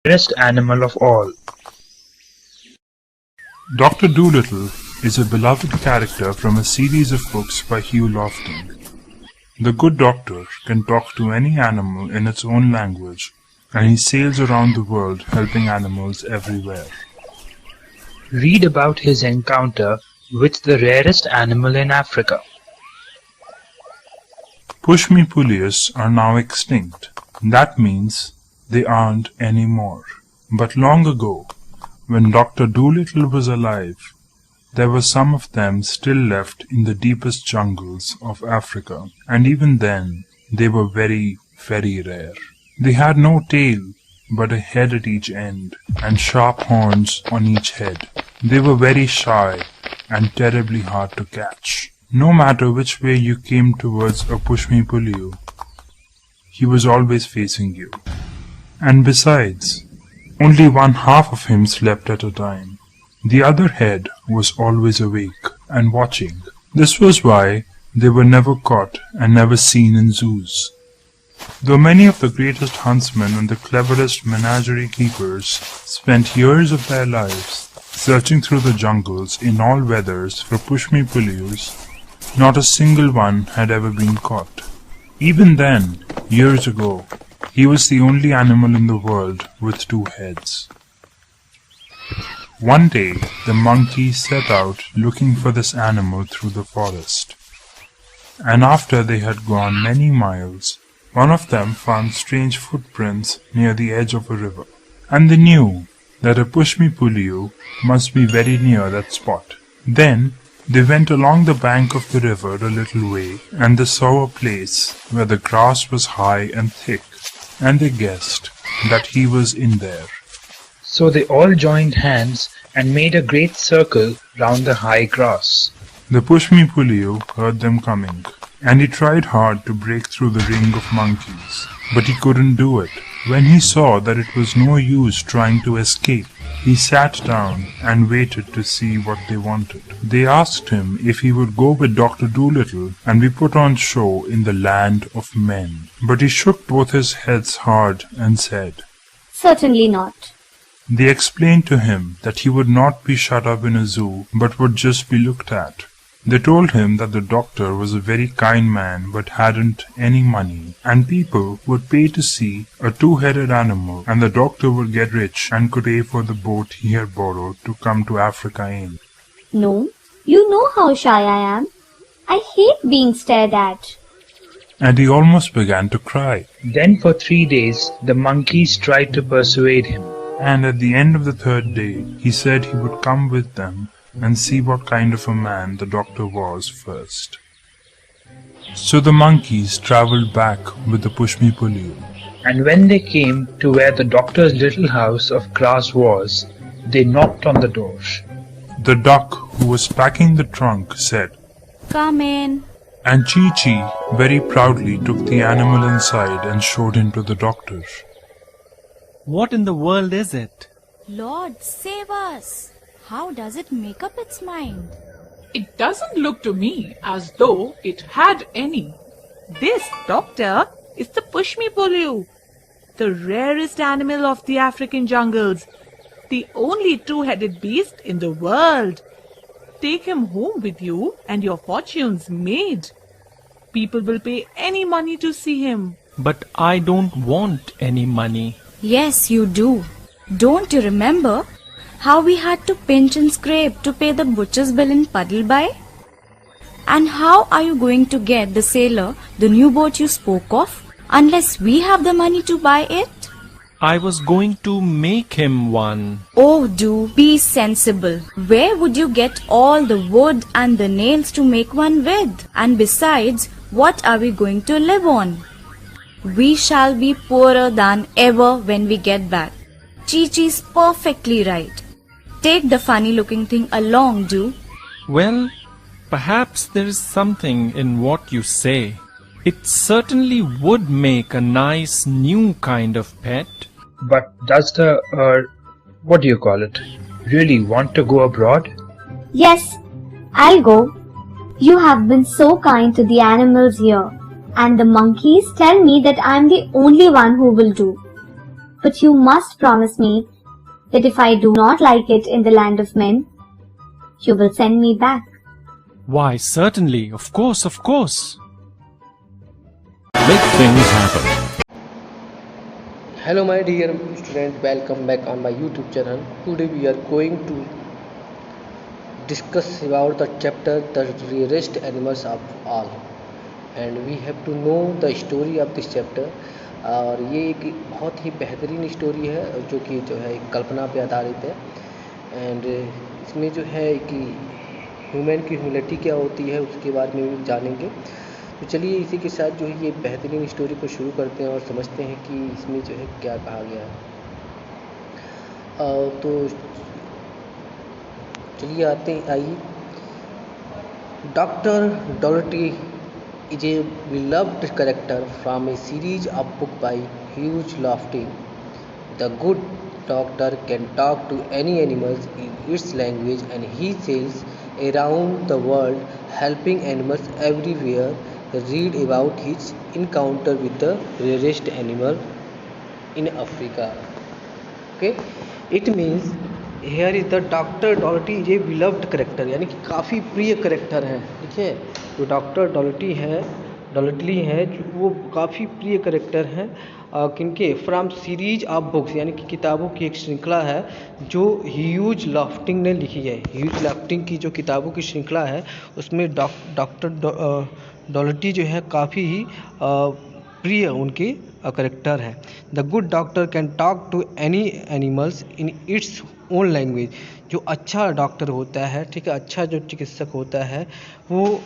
rarest animal of all. Dr. Dolittle is a beloved character from a series of books by Hugh Lofting. The good doctor can talk to any animal in its own language, and he sails around the world helping animals everywhere. Read about his encounter with the rarest animal in Africa. Pushmi-Puleus are now extinct. That means they aren't anymore. But long ago, when Dr. Dolittle was alive, there were some of them still left in the deepest jungles of Africa, and even then they were very, very rare. They had no tail, but a head at each end, and sharp horns on each head. They were very shy and terribly hard to catch. No matter which way you came towards a Pushmi-Puleus, he was always facing you. And besides, only one half of him slept at a time. The other head was always awake and watching. This was why they were never caught and never seen in zoos. Though many of the greatest huntsmen and the cleverest menagerie keepers spent years of their lives searching through the jungles in all weathers for Pushmi-Puleus, not a single one had ever been caught. Even then, years ago, he was the only animal in the world with two heads. One day, the monkeys set out looking for this animal through the forest. And after they had gone many miles, one of them found strange footprints near the edge of a river. And they knew that a Pushmi-Puleus must be very near that spot. Then, they went along the bank of the river a little way, and they saw a place where the grass was high and thick, and they guessed that he was in there. So they all joined hands and made a great circle round the high grass. The Pushmi-Puleus heard them coming, and he tried hard to break through the ring of monkeys, but he couldn't do it. When he saw that it was no use trying to escape, he sat down and waited to see what they wanted. They asked him if he would go with Dr. Dolittle and be put on show in the land of men. But he shook both his heads hard and said, "Certainly not." They explained to him that he would not be shut up in a zoo, but would just be looked at. They told him that the doctor was a very kind man but hadn't any money, and people would pay to see a two-headed animal, and the doctor would get rich and could pay for the boat he had borrowed to come to Africa in. "No, you know how shy I am. I hate being stared at." And he almost began to cry. Then for 3 days the monkeys tried to persuade him. And at the end of the third day, he said he would come with them and see what kind of a man the doctor was first. So the monkeys travelled back with the Pushmi-Puleus. And when they came to where the doctor's little house of grass was, they knocked on the door. The duck, who was packing the trunk, said, "Come in." and Chi-Chi very proudly took the animal inside and showed him to the doctor. What in the world is it? Lord, save us! How does it make up its mind? It doesn't look to me as though it had any. This, doctor, is the Pushmi-Puleus, the rarest animal of the African jungles, the only two-headed beast in the world. Take him home with you and your fortune's made. People will pay any money to see him. But I don't want any money. Yes, you do. Don't you remember how we had to pinch and scrape to pay the butcher's bill in Puddleby? And how are you going to get the sailor the new boat you spoke of unless we have the money to buy it? I was going to make him one. Oh, do be sensible. Where would you get all the wood and the nails to make one with? And besides, what are we going to live on? We shall be poorer than ever when we get back. Chi-Chi's perfectly right. Take the funny-looking thing along, do. Well, perhaps there is something in what you say. It certainly would make a nice new kind of pet. But does the, what do you call it, really want to go abroad? "Yes, I'll go. You have been so kind to the animals here, and the monkeys tell me that I'm the only one who will do. But you must promise me that if I do not like it in the land of men, you will send me back. Why, certainly, of course, of course. Make things happen. Hello my dear student, welcome back on my YouTube channel. Today we are going to discuss about the chapter the rarest animals of all, and we have to know the story of this chapter. और ये एक बहुत ही बेहतरीन story है जो कि एक कल्पना पे आधारित है। एंड इसमें जो है कि ह्यूमन की ह्यूमैनिटी क्या होती है उसके बारे में भी जानेंगे। तो चलिए इसी के साथ जो है ये बेहतरीन स्टोरी को शुरू करते हैं और समझते हैं कि इसमें जो है क्या कहा गया है। तो चलिए आइए। Doctor Dolittle is a beloved character from a series of books by Hugh Lofting. The good doctor can talk to any animals in its language, and he sails around the world helping animals everywhere. Read about his encounter with the rarest animal in Africa. Okay, it means here is the doctor Dolittle is a beloved character, यानी कि काफ़ी प्रिय character है। ठीक है, जो doctor डॉलटली है वो काफ़ी प्रिय करेक्टर है। किनके? फ्रॉम सीरीज ऑफ बुक्स, यानी कि किताबों की एक श्रृंखला है जो ह्यूज लॉफ्टिंग ने लिखी है। ह्यूज लॉफ्टिंग की जो किताबों की श्रृंखला है उसमें डॉक्टर डॉलटी जो है काफ़ी ही प्रिय उनकी करेक्टर है। The good doctor can talk to any animals in its own language. जो अच्छा डॉक्टर होता है, ठीक है, अच्छा जो चिकित्सक होता है वो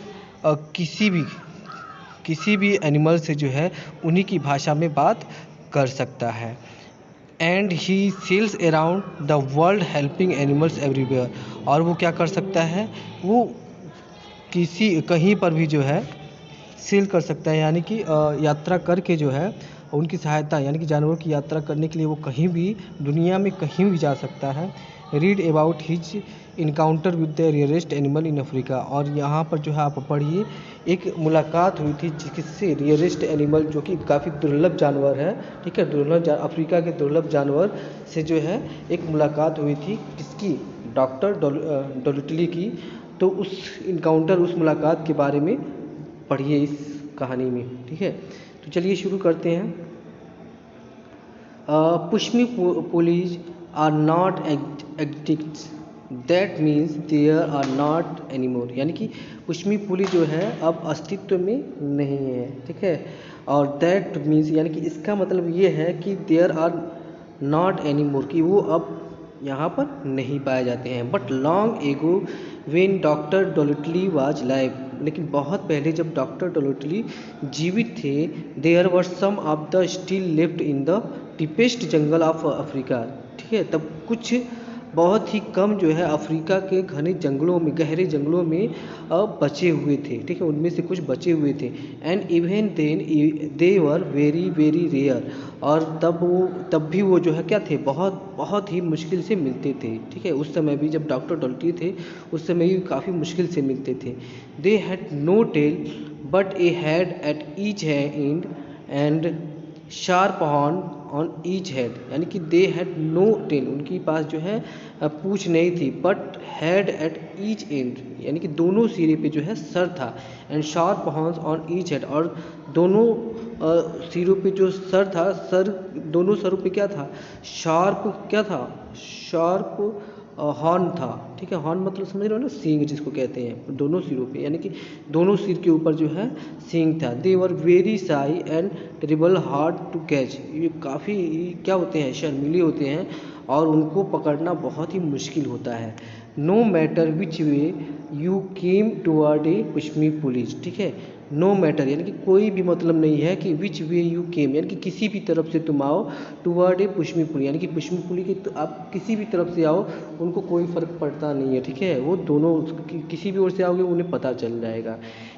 किसी भी एनिमल से जो है उन्हीं की भाषा में बात कर सकता है। And he sails around the world helping animals everywhere. और वो क्या कर सकता है, वो कहीं पर भी जो है सेल कर सकता है, यानी कि यात्रा करके जो है उनकी सहायता, यानी कि जानवरों की यात्रा करने के लिए वो कहीं भी दुनिया में कहीं भी जा सकता है। Read about his encounter with the rarest animal in Africa. और यहाँ पर जो है आप पढ़िए, एक मुलाकात हुई थी जिससे रेयरेस्ट एनिमल जो कि काफ़ी दुर्लभ जानवर है, ठीक है, अफ्रीका के दुर्लभ जानवर से जो है एक मुलाकात हुई थी। किसकी? डॉक्टर डॉलटली की। तो उस इनकाउंटर, उस मुलाकात के बारे में पढ़िए इस कहानी में। ठीक है, तो चलिए शुरू करते हैं। Pushmi pullyu are not exists, that means there are not anymore. यानी कि पुष्मी पुलिस जो है अब अस्तित्व में नहीं है। ठीक है, और दैट मीन्स यानी कि इसका मतलब ये है कि देयर आर नॉट एनीमोर, कि वो अब यहाँ पर नहीं पाए जाते हैं। But long ago when doctor Dolittle was live, लेकिन बहुत पहले जब डॉक्टर डॉलटली जीवित थे, there were some of the still left in the deepest jungle of Africa. ठीक है, तब कुछ बहुत ही कम जो है अफ्रीका के घने जंगलों में, गहरे जंगलों में बचे हुए थे। ठीक है, उनमें से कुछ बचे हुए थे। And even then they were very very rare. और तब भी वो जो है क्या थे, बहुत ही मुश्किल से मिलते थे। ठीक है, उस समय भी जब डॉक्टर डॉलटी थे उस समय भी काफ़ी मुश्किल से मिलते थे। They had no tail but a head at each end and sharp horn on each head. यानी कि दे हैड नो टेल, उनके पास जो है पूंछ नहीं थी, but had at each and, यानी कि दोनों सिरे पे जो है सर था। And sharp horns on each head, और दोनों सिरों पे जो सर था, दोनों सरों पे क्या था, शार्प हॉर्न था। ठीक है, हॉर्न मतलब समझ रहे हो ना, सींग जिसको कहते हैं, दोनों सिरों पे, यानी कि दोनों सिर के ऊपर जो है सींग था। They were very shy and terrible hard to catch. ये काफ़ी क्या होते हैं, शर्मीले होते हैं और उनको पकड़ना बहुत ही मुश्किल होता है। No matter which way you came toward a pushmi pullyu. ठीक है, नो मैटर यानी कि कोई भी मतलब नहीं है कि विच वे यू केम, यानी कि किसी भी तरफ से तुम आओ, टुवर्ड ए पुष्मी पुली, यानी कि पुष्मी पुली की तो आप किसी भी तरफ से आओ उनको कोई फ़र्क पड़ता नहीं है। ठीक है, वो दोनों किसी भी ओर से आओगे उन्हें पता चल जाएगा।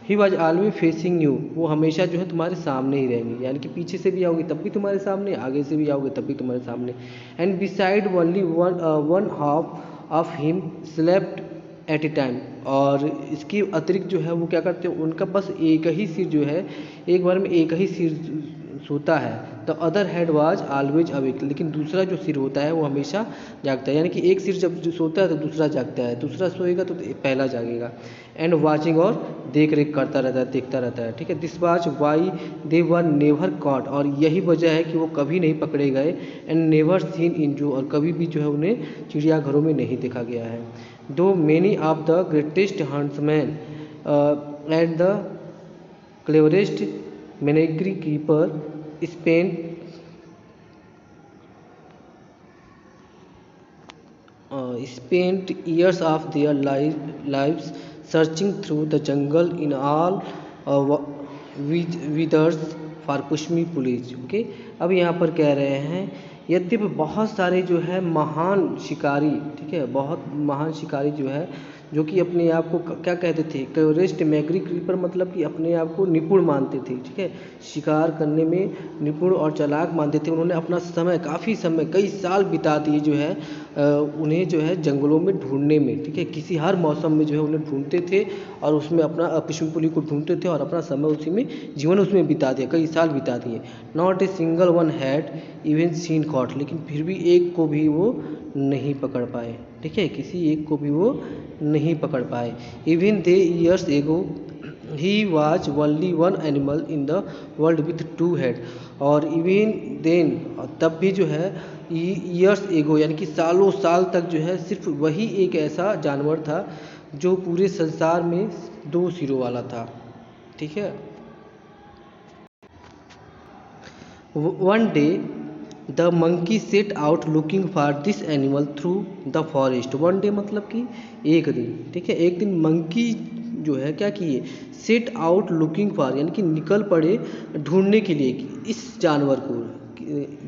He was always facing you, वो हमेशा जो है तुम्हारे सामने ही रहेंगे, यानी कि पीछे से भी आओगे तब भी तुम्हारे सामने, आगे से भी आओगे तब भी तुम्हारे सामने। And beside only one half of him slept at A time, और इसके अतिरिक्त जो है वो क्या करते हैं, उनका बस एक ही सिर जो है, एक बार में एक ही सिर सोता है। The other head was always awake, लेकिन दूसरा जो सिर होता है वो हमेशा जागता है, यानी कि एक सिर जब जो सोता है तो दूसरा जागता है, दूसरा सोएगा तो पहला जागेगा। एंड वाचिंग, और देख रेख करता रहता है, देखता रहता है, ठीक है। This was why they were never caught, और यही वजह है कि वो कभी नहीं पकड़े गए। एंड नेवर सीन इन जू, और कभी भी जो है उन्हें चिड़ियाघरों में नहीं देखा गया है। दो many of the greatest huntsman and the cleverest menagerie keeper spent years of their lives searching through the jungle in all weathers for pushmi pullyu. Okay, अब यहाँ पर कह रहे हैं यद्यपि बहुत सारे जो है महान शिकारी, ठीक है, बहुत महान शिकारी जो है, जो कि अपने आप को क्या कहते थे, क्लेवरेस्ट मैग्री क्रीपर, मतलब कि अपने आप को निपुण मानते थे, ठीक है, शिकार करने में निपुण और चालाक मानते थे। उन्होंने अपना समय, काफ़ी समय, कई साल बिता दिए जो है उन्हें जो है जंगलों में ढूंढने में, ठीक है, किसी हर मौसम में जो है उन्हें ढूंढते थे और उसमें अपना पुष्मी पुली को ढूंढते थे और अपना समय उसी में, जीवन उसमें बिता दिया, कई साल बिता दिए। Not a single one had even seen caught, लेकिन फिर भी एक को भी वो नहीं पकड़ पाए, ठीक है, किसी एक को भी वो नहीं पकड़ पाए। Even they years ago he was only one animal in the world with to head, और इवन देन, तब भी जो है ईयर्स एगो, यानी कि सालों साल तक जो है सिर्फ वही एक ऐसा जानवर था जो पूरे संसार में 2 सिरों वाला था, ठीक है। One day the monkey set out looking for this animal through the forest. One day मतलब कि एक दिन, ठीक है, एक दिन मंकी जो है क्या किए, सेट आउट लुकिंग फॉर, यानी कि निकल पड़े ढूंढने के लिए इस जानवर को,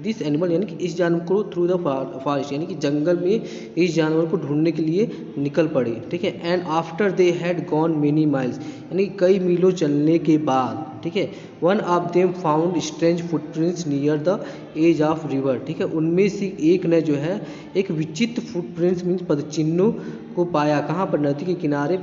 दिस एनिमल, यानी कि इस जानवर को थ्रू द फॉरेस्ट, यानी कि जंगल में इस जानवर को ढूंढने के लिए निकल पड़े, ठीक है। And after they had gone many miles, यानी कई मीलों चलने के बाद, ठीक है, one of them found strange footprints near the edge of river, ठीक है, उनमें से एक ने जो है एक विचित्र फुटप्रिंट्स मीन्स पदचिन्हों को पाया, कहाँ पर, नदी के किनारे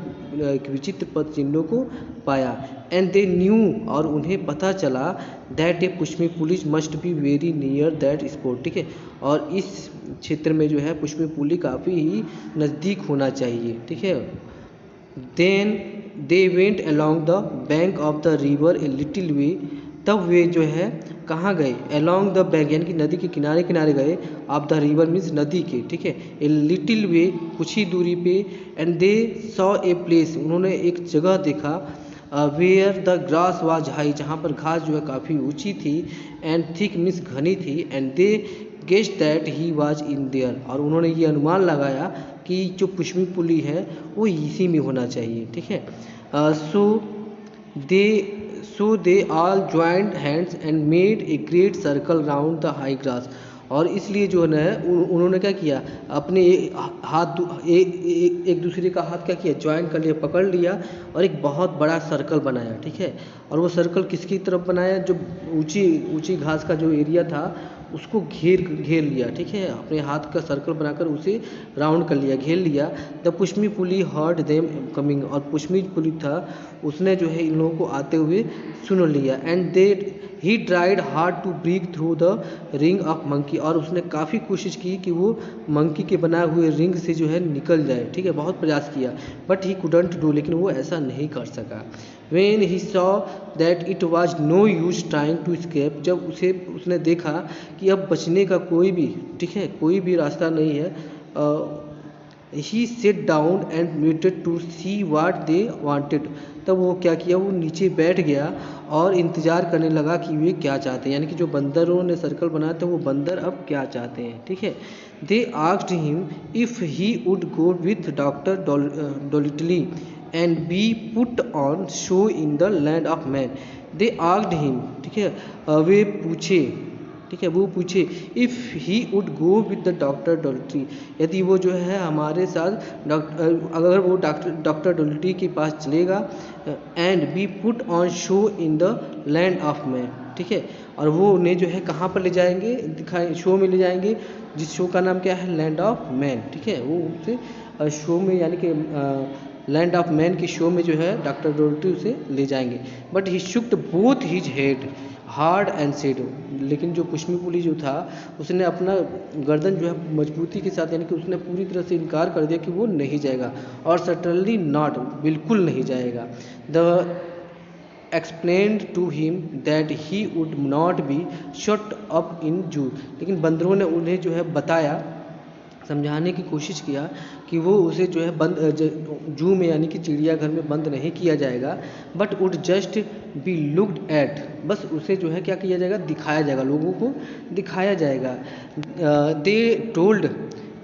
एक विचित्र पदचिन्हों को पाया। एंड दे न्यू, और उन्हें पता चला that a pushmi pullyu must be very near that spot, ठीक है, और इस क्षेत्र में जो है पुष्मी पुली काफ़ी ही नज़दीक होना चाहिए, ठीक है। Then they went along the bank of the river a little way, तब वे जो है कहाँ गए, अलॉन्ग द बैंक, यानी कि नदी के किनारे किनारे गए, ऑफ द रिवर मीन्स नदी के, ठीक है, ए लिटिल वे, कुछ ही दूरी पे। And they saw a place, उन्होंने एक जगह देखा, where the grass was high, जहाँ पर घास जो है काफ़ी ऊंची थी, एंड थिक मीन्स घनी थी। And they guessed that he was in their, और उन्होंने ये अनुमान लगाया कि जो पुष्मी पुली है वो इसी में होना चाहिए, ठीक है। So they all joint hands and made a great circle round the high grass, और इसलिए जो है उन्होंने क्या किया, अपने हाथ एक दूसरे का हाथ क्या किया, ज्वाइन कर लिया, पकड़ लिया, और एक बहुत बड़ा सर्कल बनाया, ठीक है। और वो सर्कल किसकी तरफ बनाया, जो ऊंची घास का जो एरिया था उसको घेर लिया, ठीक है, अपने हाथ का सर्कल बनाकर उसे राउंड कर लिया, घेर लिया। The pushmi pullyu heard them coming, और पुष्मी पुली था उसने जो है इन लोगों को आते हुए सुन लिया। And they he tried hard to break through the ring of monkey, और उसने काफ़ी कोशिश की कि वो मंकी के बनाए हुए रिंग से जो है निकल जाए, ठीक है, बहुत प्रयास किया, बट ही कुडंट डू, लेकिन वो ऐसा नहीं कर सका। When he saw that it was no use trying to escape, जब उसने देखा कि अब बचने का कोई भी, ठीक है, कोई भी रास्ता नहीं है, he sat down and waited to see what they wanted, तब वो क्या किया, वो नीचे बैठ गया और इंतज़ार करने लगा कि वे क्या चाहते हैं, यानी कि जो बंदरों ने सर्कल बनाया था वो बंदर अब क्या चाहते हैं, ठीक है। They asked him if he would go with Dr. Dolittle and be put on show in the land of man. They asked him, ठीक है, वे पूछे, ठीक है, वो पूछे if he would go with the doctor Dolittle, यदि वो जो है हमारे साथ अगर वो डॉक्टर डोलिटी के पास चलेगा, and B put on show in the land of man, ठीक है, और वो उन्हें जो है कहाँ पर ले जाएंगे, दिखाए शो में ले जाएंगे, जिस शो का नाम क्या है, लैंड ऑफ मैन, ठीक है, वो उनसे शो में, यानी कि लैंड ऑफ मैन के शो में जो है डॉक्टर डोरटी उसे ले जाएंगे। But he shook both his head hard and said, लेकिन जो पुष्मी पुली जो था उसने अपना गर्दन जो है मजबूती के साथ, यानी कि उसने पूरी तरह से इनकार कर दिया कि वो नहीं जाएगा, और सर्टनली नॉट, बिल्कुल नहीं जाएगा। The explained to him that he would not be shut up in zoo, लेकिन बंदरों ने उन्हें जो है बताया, समझाने की कोशिश किया कि वो उसे जो है बंद जू में यानी कि चिड़ियाघर में बंद नहीं किया जाएगा, but would just be looked at, बस उसे जो है क्या किया जाएगा, दिखाया जाएगा, लोगों को दिखाया जाएगा। They told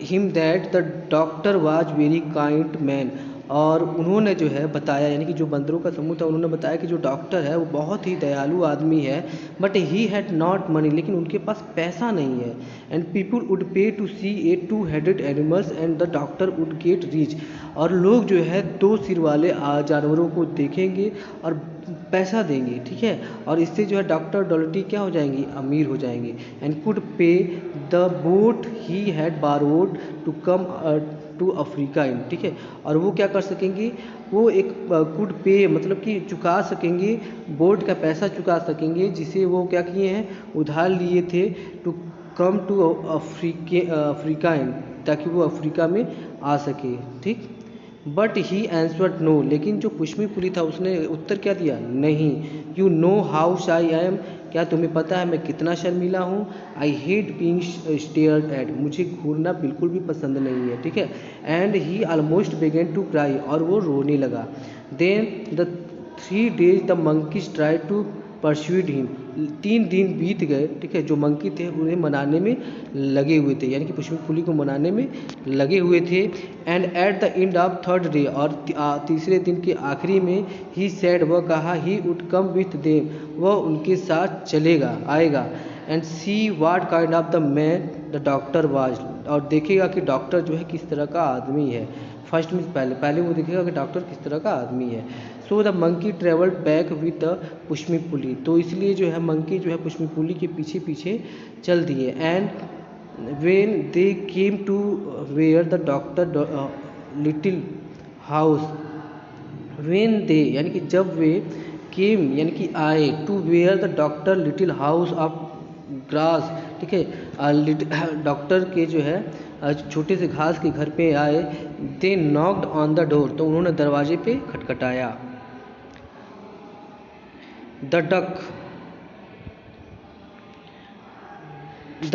him that the doctor was very kind man, और उन्होंने जो है बताया, यानी कि जो बंदरों का समूह था उन्होंने बताया कि जो डॉक्टर है वो बहुत ही दयालु आदमी है, but he had not money, लेकिन उनके पास पैसा नहीं है। And people would pay to see a 2-headed animals and the doctor would get rich, और लोग जो है 2 सिर वाले जानवरों को देखेंगे और पैसा देंगे, ठीक है, और इससे जो है डॉक्टर डॉलटी क्या हो जाएंगी, अमीर हो जाएंगे। And could pay the boat he had borrowed to come to Africa in, ठीक है, और वो क्या कर सकेंगे, वो एक कुड पे मतलब कि चुका सकेंगे, बोट का पैसा चुका सकेंगे जिसे वो क्या किए हैं, उधार लिए थे, to come to Africa in, ताकि वो अफ्रीका में आ सके, ठीक। बट ही आंसर्ड नो, लेकिन जो पुष्मी पुली था उसने उत्तर क्या दिया, नहीं। यू नो हाउ शाई आई एम, क्या तुम्हें पता है मैं कितना शर्मीला हूँ। I hate being stared at, मुझे घूरना बिल्कुल भी पसंद नहीं है, ठीक है। And he almost began to cry, और वो रोने लगा। Then the 3 days the monkeys try to persuade him, 3 दिन बीत गए, ठीक है, जो मंकी थे उन्हें मनाने में लगे हुए थे, यानी कि पुष्मी पुली को मनाने में लगे हुए थे। And at the end of 3rd day, और तीसरे दिन के आखिरी में ही सैड, वह कहा, he would come with them, वह उनके साथ चलेगा आएगा। And see what kind of the man the doctor was, और देखेगा कि डॉक्टर जो है किस तरह का आदमी है। फर्स्ट में पहले वो देखेगा कि डॉक्टर किस तरह का आदमी है। So the monkey travelled back with the pushmi pullyu, तो इसलिए जो है मंकी जो है पुष्मी पुली के पीछे पीछे चल दिए। And when they came to where the doctor little house, when they यानी कि जब वे केम यानी कि आए, to where the doctor little house of grass, ठीक है, डॉक्टर के जो है छोटे से घास के घर पे आए। दे नॉक्ड ऑन द डोर, तो उन्होंने दरवाजे पे खटखटाया। The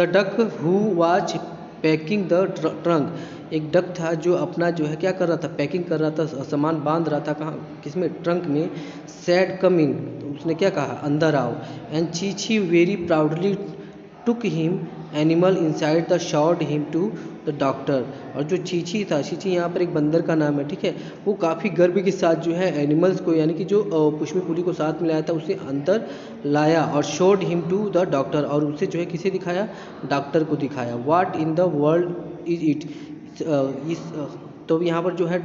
duck who was packing the trunk, एक डक था जो अपना जो है क्या कर रहा था, पैकिंग कर रहा था, सामान बांध रहा था, कहाँ, किसमें, ट्रंक में। सैड कम इन, तो उसने क्या कहा, अंदर आओ। And Cheechee very proudly took him animal inside the short him to the doctor, और जो चीची था, चीची यहाँ पर एक बंदर का नाम है, ठीक है, वो काफ़ी गर्व के साथ जो है एनिमल्स को, यानी कि जो पुष्मी पुली को साथ में लाया था उसे अंदर लाया, और showed him to the doctor, और उसे जो है किसे दिखाया, डॉक्टर को दिखाया। What in the world is it, तो यहाँ पर जो है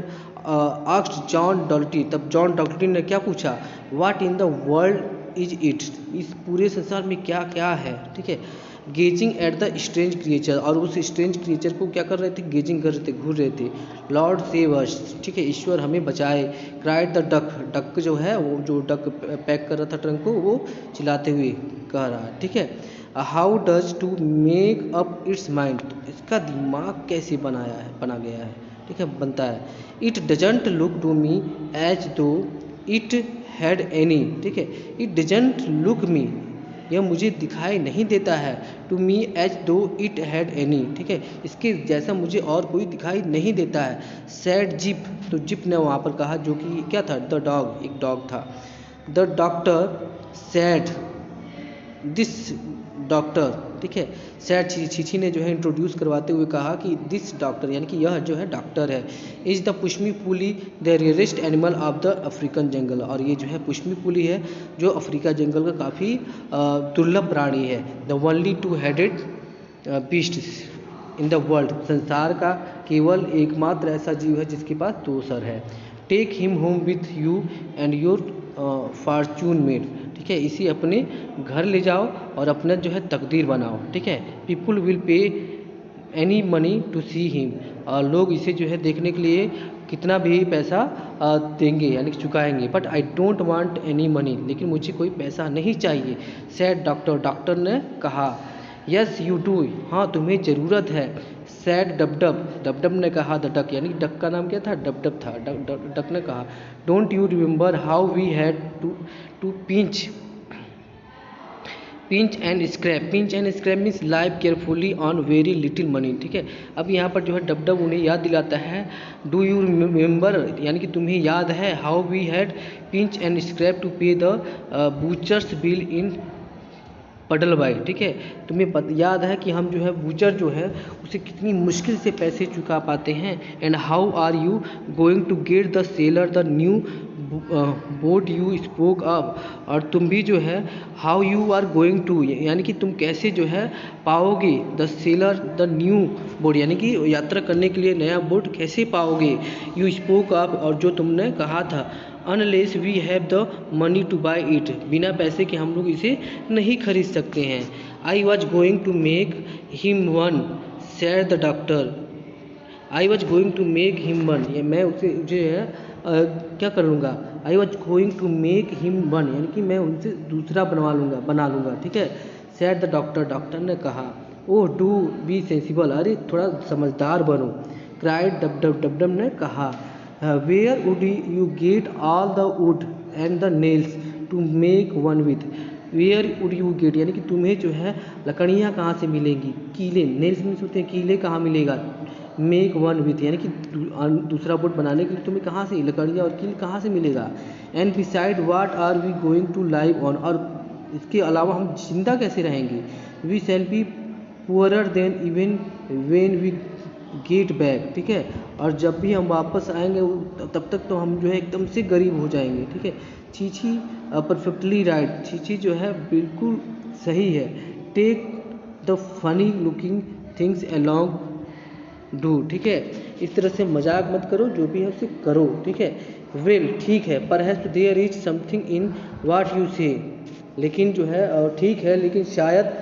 आस्क्ड जॉन डॉल्टी, तब जॉन डॉल्टी ने क्या पूछा, what in the world is it, इस पूरे संसार में क्या क्या है, ठीक है। Gazing at the strange creature, और उस स्ट्रेंज क्रिएचर को क्या कर रहे थे, गेजिंग कर रहे थे, घूर रहे थे। लॉर्ड सेव अस, ठीक है, ईश्वर हमें बचाए। क्राइड द डक, डक जो है वो जो डक पैक कर रहा था ट्रंक को, वो चिल्लाते हुए कह रहा है, ठीक है। How does to make up its mind, इसका दिमाग कैसे बना गया है, ठीक है, बनता है। It doesn't look to me as though it had any, ठीक है, इट डजंट लुक मी, यह मुझे दिखाई नहीं देता है, to me as though it had any, ठीक है, इसके जैसा मुझे और कोई दिखाई नहीं देता है। सैड जिप, तो जिप ने वहाँ पर कहा, जो कि क्या था, द डॉग, एक डॉग था। The doctor sad this doctor, ठीक है, सैड चीची ने जो है इंट्रोड्यूस करवाते हुए कहा कि दिस डॉक्टर, यानी कि यह जो है डॉक्टर है, is the pushmi pullyu the rarest animal of the African jungle, और ये जो है पुष्मी पुली है जो अफ्रीका जंगल का काफ़ी दुर्लभ प्राणी है। The only 2-headed beast in the world, संसार का केवल एकमात्र ऐसा जीव है जिसके पास 2 सर है। Take him home with you and your fortune made, ठीक है, इसी अपने घर ले जाओ और अपना जो है तकदीर बनाओ, ठीक है। People will pay any money to see him, और लोग इसे जो है देखने के लिए कितना भी पैसा देंगे यानी कि चुकाएंगे, but I don't want any money, लेकिन मुझे कोई पैसा नहीं चाहिए। सैड डॉक्टर, डॉक्टर ने कहा। यस यू डू, हाँ तुम्हें ज़रूरत है। सैड डबडब, डबडब ने कहा। द डक, यानी डक का नाम क्या था? डबडब था। डक ने कहा don't you remember how we had to pinch and scrap. Pinch and scrap means live carefully on very little money, ठीक है। अब यहाँ पर जो है डबडब उन्हें याद दिलाता है। डू यू रिमेंबर, यानी कि तुम्हें याद है, how we had pinch and scrap to pay the butcher's bill in Puddleby, ठीक है। तुम्हें याद है कि हम जो है बूचर जो है उसे कितनी मुश्किल से पैसे चुका पाते हैं। And how are you going to get the sailor the new boat you spoke up, और तुम भी जो है how you are going to, यानी कि तुम कैसे जो है पाओगे the sailor the new boat, यानी कि यात्रा करने के लिए नया बोट कैसे पाओगे। यू स्पोक अप, और जो तुमने कहा था, unless we have the money to buy it, बिना पैसे के हम लोग इसे नहीं खरीद सकते हैं। I was going to make him one, said the doctor. I was going to make him one, ये मैं उसे जो है क्या करूँगा? I was going to make him one, यानी कि मैं उनसे दूसरा बना लूँगा, ठीक है। सैड द डॉक्टर, डॉक्टर ने कहा। ओह डू बी सेंसिबल, अरे थोड़ा समझदार बनो। क्राइड डबडब, डबडब ने कहा। Where would you get all the wood and the nails to make one with. Where would you get, यानी कि तुम्हें जो है लकड़ियाँ कहाँ से मिलेंगी? कीले, नेल्स मीन्स होते हैं कीले, कहाँ मिलेगा? मेक वन विथ, यानी कि दूसरा बोट बनाने के लिए तुम्हें कहाँ से लकड़ियाँ और कील कहाँ से मिलेगा? And beside what are we going to live on, और इसके अलावा हम जिंदा कैसे रहेंगे? We shall be poorer than even when we get back, ठीक है। और जब भी हम वापस आएंगे तब तक तो हम जो है एकदम से गरीब हो जाएंगे, ठीक है। चीची परफेक्टली राइट, चीची जो है बिल्कुल सही है। Take the funny looking things along do, ठीक है। इस तरह से मजाक मत करो, जो भी है उसे करो, ठीक है। वेल, ठीक है। Perhaps there is something in what you say, लेकिन जो है ठीक है, लेकिन शायद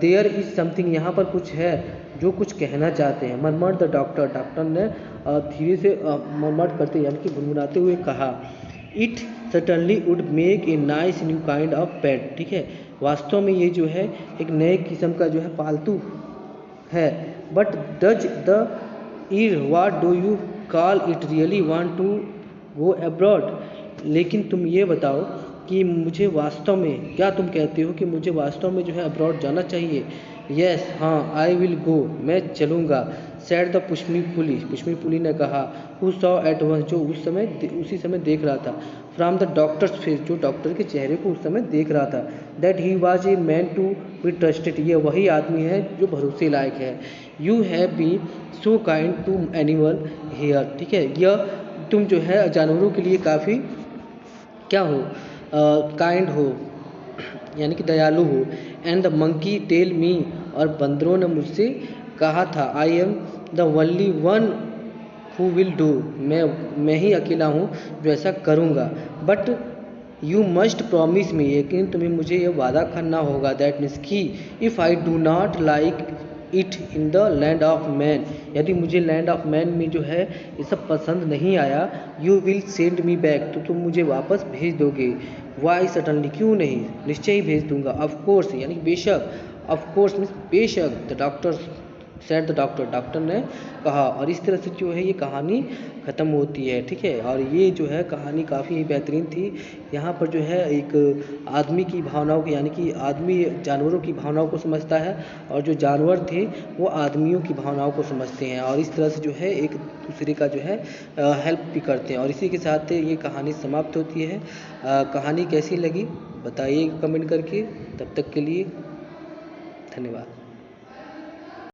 देयर इज समथिंग, यहाँ पर कुछ है जो कुछ कहना चाहते हैं। मरमर द डॉक्टर, डॉक्टर ने धीरे से मरमर करते यानी कि गुनगुनाते हुए कहा। It certainly would make a nice new kind of pet, ठीक है। वास्तव में ये जो है एक नए किस्म का जो है पालतू है। But does the uh what do you call it really want to go abroad, लेकिन तुम ये बताओ कि मुझे वास्तव में, क्या तुम कहते हो कि मुझे वास्तव में जो है अब्रॉड जाना चाहिए? यस, हाँ, आई विल गो, मैं चलूँगा। सैड द पुष्मी पुली, पुष्मी पुली ने कहा। हु सॉ एट वंस, जो उसी समय देख रहा था। फ्रॉम द डॉक्टर्स फेस, जो डॉक्टर के चेहरे को उस समय देख रहा था। That he was a man to be trusted, ये वही आदमी है जो भरोसे लायक है। You have be so kind to animal here, ठीक है। यह तुम जो है जानवरों के लिए काफ़ी क्या हो, काइंड हो, यानी कि दयालु हो। And the monkey tell me, और बंदरों ने मुझसे कहा था। I am the only one who will do, मैं ही अकेला हूँ जो ऐसा करूँगा। But you must promise me, लेकिन तुम्हें मुझे ये वादा करना होगा। दैट मीन्स कि if I do not like it in the land of man, यदि मुझे लैंड ऑफ मैन में जो है ये सब पसंद नहीं आया, you will send me back, तो तुम मुझे वापस भेज दोगे। वाई सडनली, क्यों नहीं, निश्चय ही भेज दूंगा। ऑफ कोर्स, यानी बेशक, ऑफ कोर्स मीन्स बेशक। The doctor sad the doctor, doctor ने कहा। और इस तरह से जो है ये कहानी ख़त्म होती है, ठीक है। और ये जो है कहानी काफ़ी बेहतरीन थी। यहाँ पर जो है एक आदमी की भावनाओं की, यानी कि आदमी जानवरों की भावनाओं को समझता है, और जो जानवर थे वो आदमियों की भावनाओं को समझते हैं, और इस तरह से जो है एक दूसरे का जो है हेल्प भी करते हैं। और इसी के साथ ये कहानी समाप्त होती है। कहानी कैसी लगी बताइए कमेंट करके। तब तक के लिए धन्यवाद।